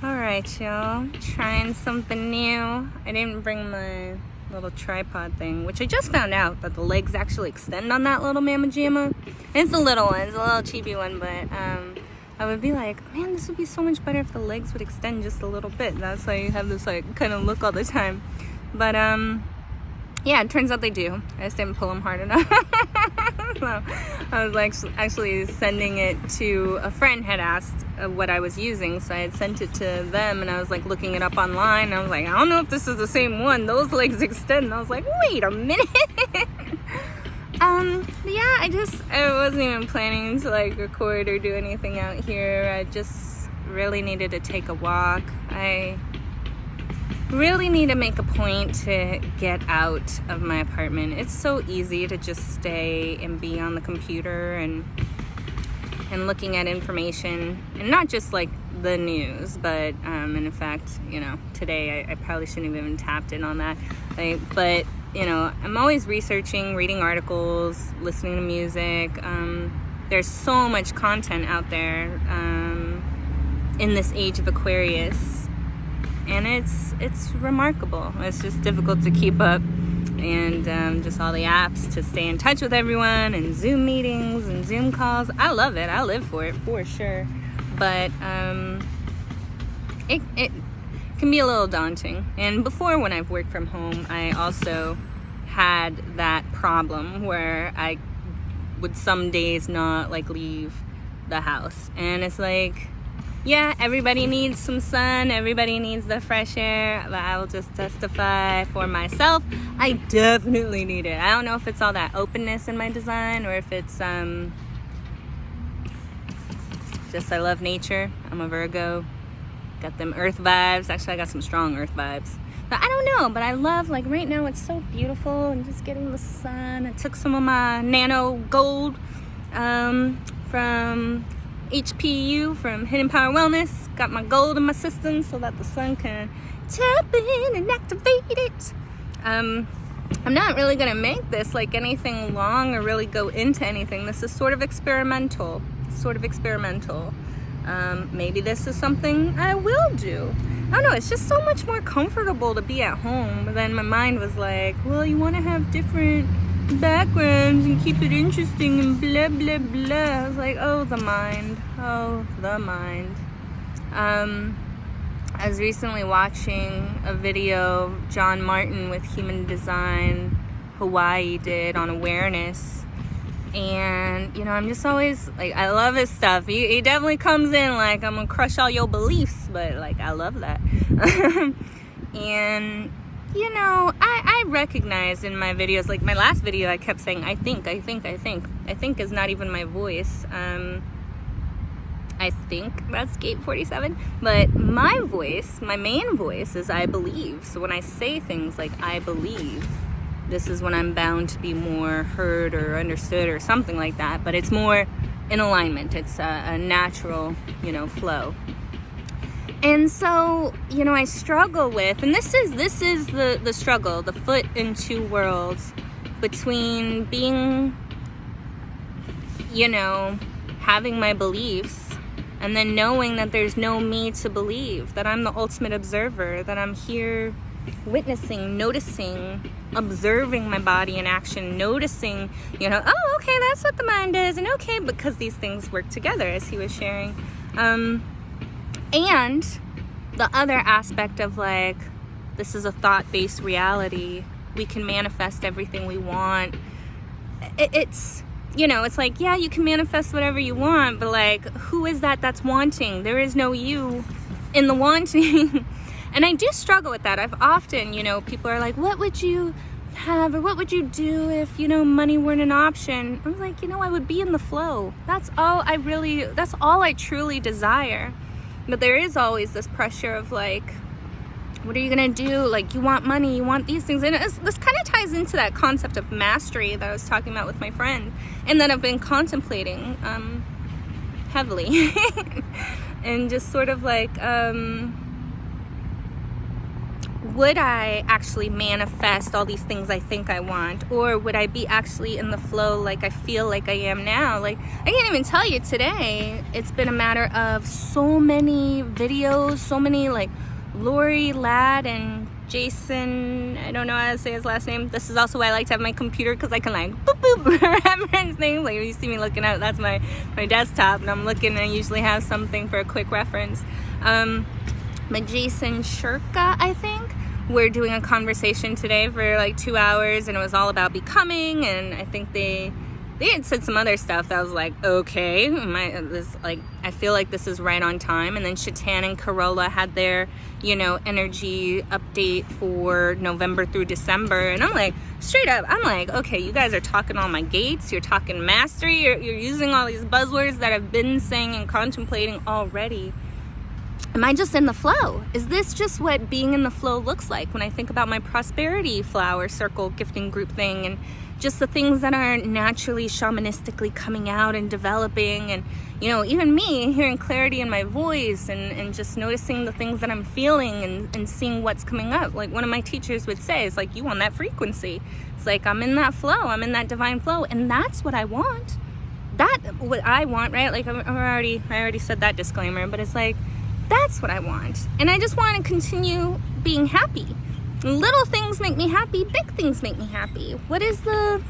Alright, y'all. Trying something new. I didn't bring my little tripod thing, which I just found out that the legs actually extend on that little Mama Jamma. It's a little one, it's a little cheapy one, but I would be like, man, this would be so much better if the legs would extend just a little bit. That's why you have this like kind of look all the time. But yeah, it turns out they do. I just didn't pull them hard enough. So I was like actually sending it to a friend had asked what I was using, so I had sent it to them, and I was like looking it up online, and I was like, I don't know if this is the same one. Those legs extend. And I was like, wait a minute. Yeah, I wasn't even planning to like record or do anything out here. I just really needed to take a walk. I really need to make a point to get out of my apartment. It's so easy to just stay and be on the computer and looking at information, and not just like the news, but in fact, you know, today I probably shouldn't have even tapped in on that. But you know, I'm always researching, reading articles, listening to music. There's so much content out there in this age of Aquarius. And it's remarkable. It's just difficult to keep up, and just all the apps to stay in touch with everyone, and Zoom meetings and Zoom calls. I love it. I live for it for sure. But it can be a little daunting. And before, when I've worked from home, I also had that problem where I would some days not like leave the house, and it's like, yeah, everybody needs some sun, everybody needs the fresh air, but I will just testify for myself, I definitely need it. I don't know if it's all that openness in my design, or if it's just I love nature. I'm a Virgo, got them earth vibes. Actually, I got some strong earth vibes. But I don't know, but I love, like right now it's so beautiful, and just getting the sun. I took some of my nano gold from HPU, from Hidden Power Wellness. Got my gold in my system so that the sun can tap in and activate it. I'm not really gonna make this like anything long or really go into anything. This is sort of experimental. Maybe this is something I will do. I don't know, it's just so much more comfortable to be at home. But then my mind was like, well, you want to have different backgrounds and keep it interesting and blah blah blah. I was like, oh, the mind. I was recently watching a video John Martin with Human Design Hawaii did on awareness, and you know, I'm just always like, I love his stuff. He definitely comes in like, I'm gonna crush all your beliefs, but like, I love that. And you know, I recognize in my videos, like my last video, I kept saying, I think is not even my voice. I think that's Gate 47, but my voice, my main voice is I believe. So when I say things like I believe, this is when I'm bound to be more heard or understood or something like that, but it's more in alignment. It's a natural, you know, flow. And so, you know, I struggle with, and this is the struggle, the foot in two worlds, between being, you know, having my beliefs, and then knowing that there's no me to believe, that I'm the ultimate observer, that I'm here witnessing, noticing, observing my body in action, noticing, you know, oh, okay, that's what the mind is, and okay, because these things work together, as he was sharing. And the other aspect of like, this is a thought-based reality. We can manifest everything we want. It's, you know, it's like, yeah, you can manifest whatever you want, but like, who is that that's wanting? There is no you in the wanting. And I do struggle with that. I've often, you know, people are like, what would you have, or what would you do if, you know, money weren't an option? I'm like, you know, I would be in the flow. That's all I truly desire. But there is always this pressure of like, what are you gonna do? Like, you want money, you want these things. And this kind of ties into that concept of mastery that I was talking about with my friend, and that I've been contemplating heavily. And just sort of like, would I actually manifest all these things I think I want? Or would I be actually in the flow like I feel like I am now? Like, I can't even tell you today. It's been a matter of so many videos, so many like Lorie, Ladd, and Jason, I don't know how to say his last name. This is also why I like to have my computer, because I can like boop boop reference things. Like if you see me looking out, that's my desktop, and I'm looking, and I usually have something for a quick reference. But Jason Shurka, I think, we're doing a conversation today for like 2 hours, and it was all about becoming, and I think they had said some other stuff that was like, okay, I feel like this is right on time. And then Chetan and Carola had their, energy update for November through December. And I'm like, straight up, I'm like, okay, you guys are talking all my gates. You're talking mastery. You're using all these buzzwords that I've been saying and contemplating already. Am I just in the flow? Is this just what being in the flow looks like when I think about my prosperity flower circle gifting group thing, and just the things that are naturally shamanistically coming out and developing, and even me hearing clarity in my voice, and just noticing the things that I'm feeling, and seeing what's coming up. Like one of my teachers would say, it's like, you on that frequency. It's like, I'm in that flow, I'm in that divine flow, and that's what I want. What I want, right? Like I already said that disclaimer, but it's like, that's what I want. And I just want to continue being happy. Little things make me happy, big things make me happy. What is the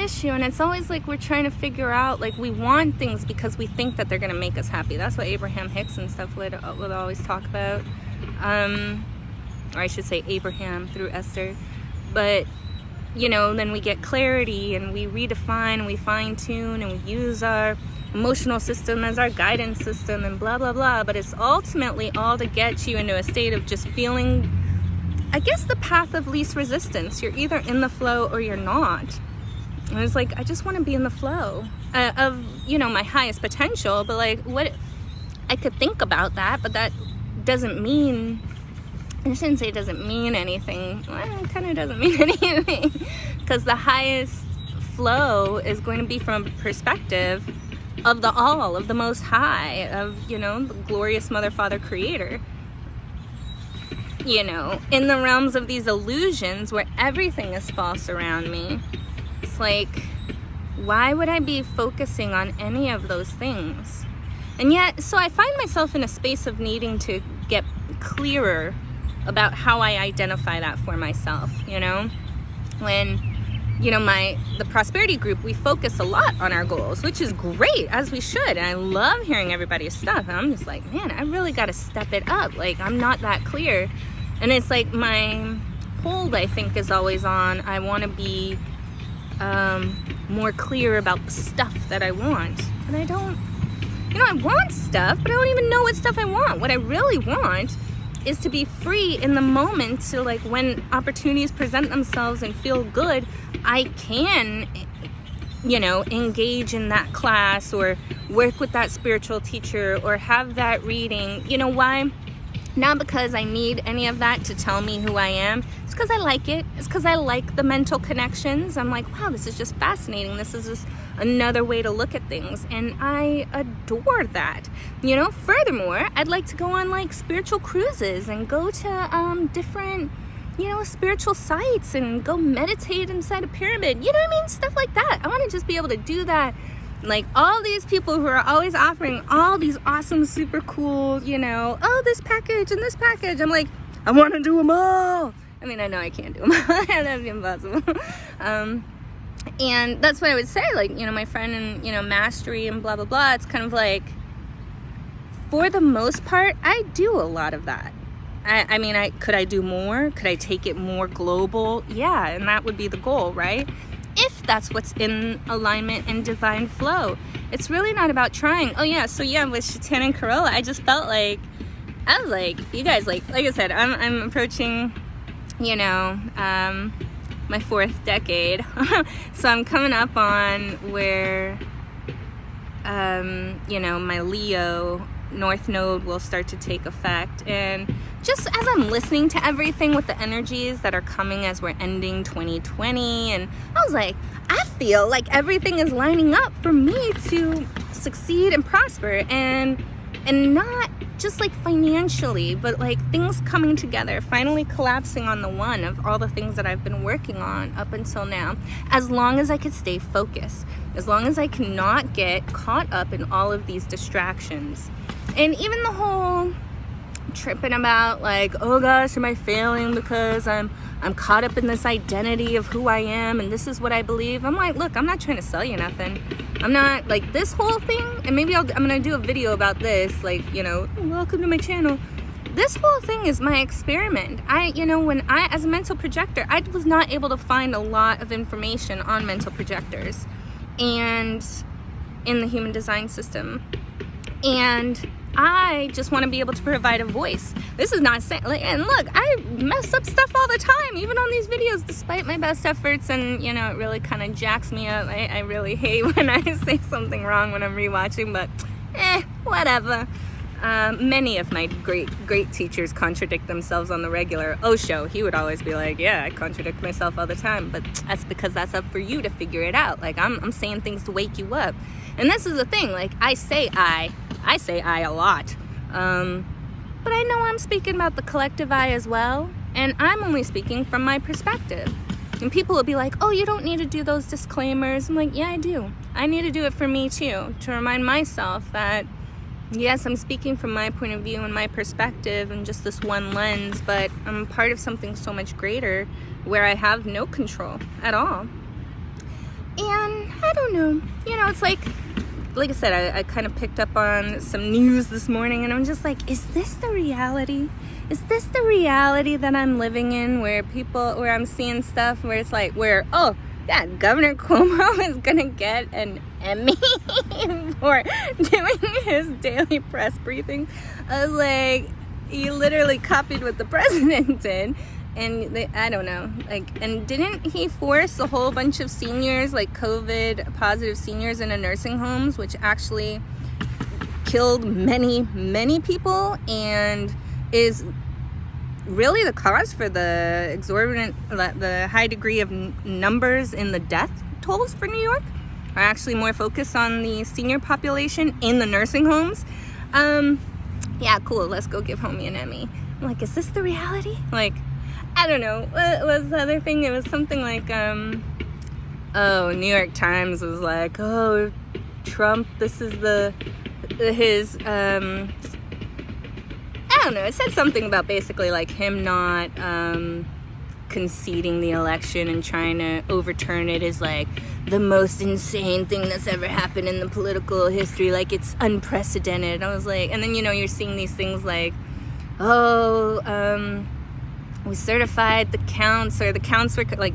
issue? And it's always like we're trying to figure out, like, we want things because we think that they're going to make us happy. That's what Abraham Hicks and stuff would always talk about. Or I should say Abraham through Esther. But, then we get clarity, and we redefine, and we fine tune, and we use our emotional system as our guidance system, and blah blah blah. But it's ultimately all to get you into a state of just feeling, I guess, the path of least resistance. You're either in the flow or you're not. And it's like, I just want to be in the flow of my highest potential. But like, what I could think about that, but that doesn't mean, I shouldn't say it doesn't mean anything. Well, it kind of doesn't mean anything, because the highest flow is going to be from a perspective of the all, of the most high, of, the glorious mother, father, creator. In the realms of these illusions where everything is false around me. It's like, why would I be focusing on any of those things? And yet, so I find myself in a space of needing to get clearer about how I identify that for myself, when the prosperity group, we focus a lot on our goals, which is great, as we should. And I love hearing everybody's stuff. And I'm just like, man, I really got to step it up. Like, I'm not that clear. And it's like my hold, I think, is always on, I want to be more clear about the stuff that I want. But I don't, I want stuff, but I don't even know what stuff I want. What I really want is to be free in the moment, to, like, when opportunities present themselves and feel good, I can, engage in that class, or work with that spiritual teacher, or have that reading. Why? Not because I need any of that to tell me who I am. It's because I like it. It's because I like the mental connections. I'm like, wow, this is just fascinating. This is just another way to look at things. And I adore that. Furthermore, I'd like to go on like spiritual cruises and go to different, spiritual sites, and go meditate inside a pyramid. You know what I mean? Stuff like that. I want to just be able to do that. Like, all these people who are always offering all these awesome, super cool, this package and this package. I'm like, I want to do them all. I mean, I know I can't do them all. That'd be impossible. And that's what I would say. Like, my friend and, mastery and blah, blah, blah. It's kind of like, for the most part, I do a lot of that. I mean, could I do more? Could I take it more global? Yeah, and that would be the goal, right? If that's what's in alignment and divine flow. It's really not about trying. Oh yeah, so yeah, with Chetan and Carola, I just felt like, I was like, you guys, like I said, I'm approaching, my 4th decade. So I'm coming up on where, my Leo North Node will start to take effect. And just as I'm listening to everything with the energies that are coming as we're ending 2020, and I was like, I feel like everything is lining up for me to succeed and prosper. And And not just like financially, but like things coming together, finally collapsing on the one of all the things that I've been working on up until now. As long as I could stay focused, as long as I cannot get caught up in all of these distractions. And even the whole tripping about like, oh gosh, am I failing because I'm caught up in this identity of who I am and this is what I believe. I'm like, look, I'm not trying to sell you nothing. I'm not like this whole thing, and maybe I'm gonna do a video about this, like, you know, welcome to my channel. This whole thing is my experiment. When I, as a mental projector, I was not able to find a lot of information on mental projectors and in the human design system. And I just want to be able to provide a voice. This is not saying, like, and look, I mess up stuff all the time, even on these videos, despite my best efforts, and, you know, it really kind of jacks me up. I really hate when I say something wrong when I'm rewatching, but whatever. Many of my great teachers contradict themselves on the regular. Osho, he would always be like, yeah, I contradict myself all the time, but that's because that's up for you to figure it out. Like, I'm saying things to wake you up. And this is the thing, like, I say I a lot. But I know I'm speaking about the collective I as well, and I'm only speaking from my perspective. And people will be like, oh, you don't need to do those disclaimers. I'm like, yeah, I do. I need to do it for me too, to remind myself that, yes, I'm speaking from my point of view and my perspective and just this one lens, but I'm part of something so much greater where I have no control at all. And I don't know, you know, it's like I said, I kind of picked up on some news this morning, and I'm just like, is this the reality? Is this the reality that I'm living in, where I'm seeing stuff where it's like, oh, yeah, Governor Cuomo is gonna get an Emmy for doing his daily press briefing. I was like, he literally copied what the president did. And I don't know, like, and didn't he force a whole bunch of seniors, like COVID positive seniors, into nursing homes, which actually killed many, many people and is really the cause for the the high degree of numbers in the death tolls for New York are actually more focused on the senior population in the nursing homes. Yeah, cool, let's go give homie an Emmy. I'm like, is this the reality? Like, I don't know. What was the other thing? It was something like, New York Times was like, oh, Trump, this is his, I don't know. It said something about basically like him not conceding the election and trying to overturn it is like the most insane thing that's ever happened in the political history. Like, it's unprecedented. I was like, and then, you know, you're seeing these things like, we certified the counts, or the counts were, like,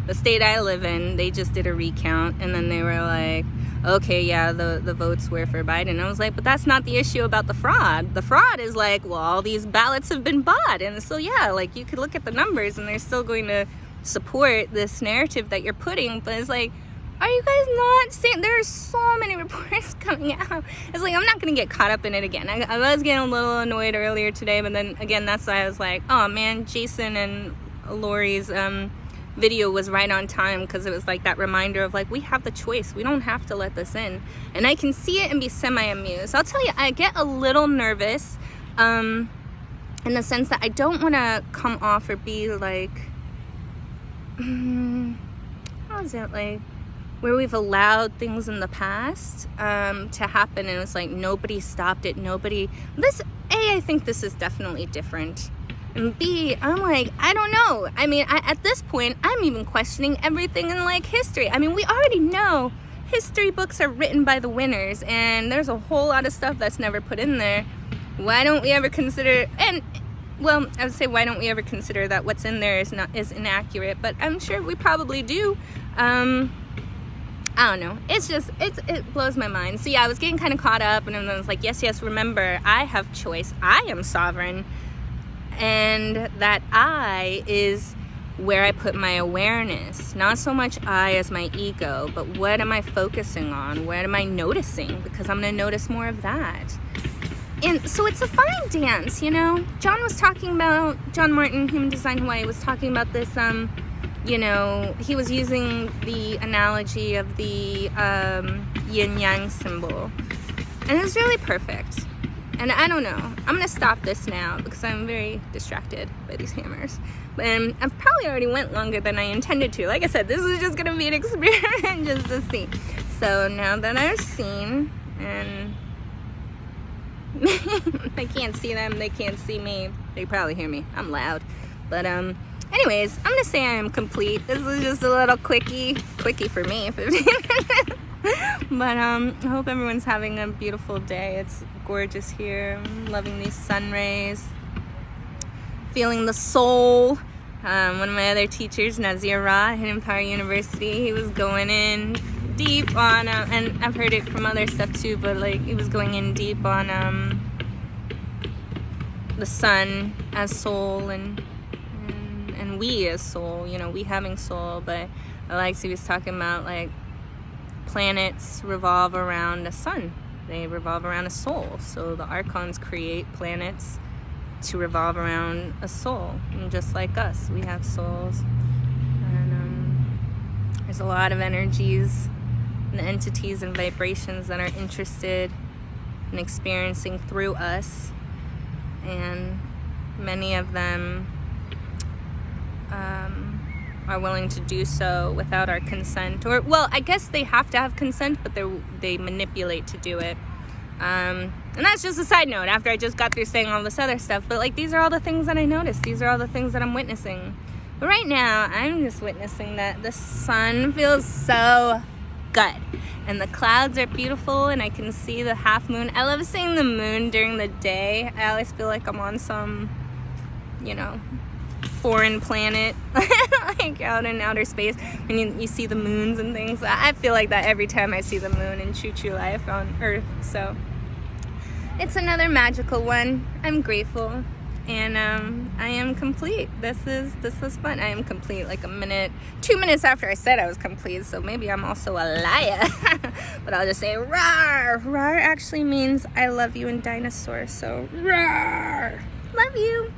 the state I live in, they just did a recount, and then they were like, okay, yeah, the votes were for Biden. I was like, but that's not the issue about the fraud. The fraud is like, well, all these ballots have been bought, and so, yeah, like, you could look at the numbers, and they're still going to support this narrative that you're putting, but it's like, are you guys not seeing? There are so many reports coming out. It's like, I'm not going to get caught up in it again. I was getting a little annoyed earlier today, but then again, that's why I was like, oh man, Jason and Lorie's video was right on time, because it was like that reminder of like, we have the choice. We don't have to let this in. And I can see it and be semi-amused. I'll tell you, I get a little nervous in the sense that I don't want to come off or be like, how is it, like, where we've allowed things in the past to happen, and it's like nobody stopped it. I think this is definitely different. And B, I'm like, I don't know. I mean, at this point, I'm even questioning everything in, like, history. I mean, we already know history books are written by the winners, and there's a whole lot of stuff that's never put in there. Why don't we ever consider, I would say, why don't we ever consider that what's in there is inaccurate? But I'm sure we probably do. I don't know. It blows my mind. So yeah, I was getting kind of caught up, and then I was like, yes, remember, I have choice. I am sovereign. And that I is where I put my awareness. Not so much I as my ego, but what am I focusing on? What am I noticing? Because I'm going to notice more of that. And so it's a fine dance, you know? John Martin, Human Design Hawaii, was talking about this, you know, he was using the analogy of the yin-yang symbol. And it was really perfect. And I don't know. I'm gonna stop this now because I'm very distracted by these hammers. And I've probably already went longer than I intended to. Like I said, this is just gonna be an experiment just to see. So now that I've seen, and they can't see them, they can't see me. They probably hear me. I'm loud. But anyways, I'm gonna say I am complete. This is just a little quickie for me, 15 minutes. But I hope everyone's having a beautiful day. It's gorgeous here. I'm loving these sun rays. Feeling the soul. One of my other teachers, Naazir Ra at Empire University, he was going in deep on, and I've heard it from other stuff too, but like he was going in deep on the sun as soul and we as soul, you know, we having soul. But he was talking about like planets revolve around a sun. They revolve around a soul. So the archons create planets to revolve around a soul. And just like us, we have souls. And there's a lot of energies and entities and vibrations that are interested in experiencing through us. And many of them are willing to do so without our consent. Or, well, I guess they have to have consent, but they manipulate to do it. And that's just a side note after I just got through saying all this other stuff. But like, these are all the things that I noticed. These are all the things that I'm witnessing. But right now, I'm just witnessing that the sun feels so good. And the clouds are beautiful, and I can see the half moon. I love seeing the moon during the day. I always feel like I'm on some, you know, foreign planet, like out in outer space, and you see the moons and things. I feel like that every time I see the moon in Choo-Choo Life on Earth. So it's another magical one. I'm grateful, and I am complete. This was fun. I am complete like 2 minutes after I said I was complete, so maybe I'm also a liar. But I'll just say rawr. Rawr actually means I love you in dinosaur, so rawr. Love you.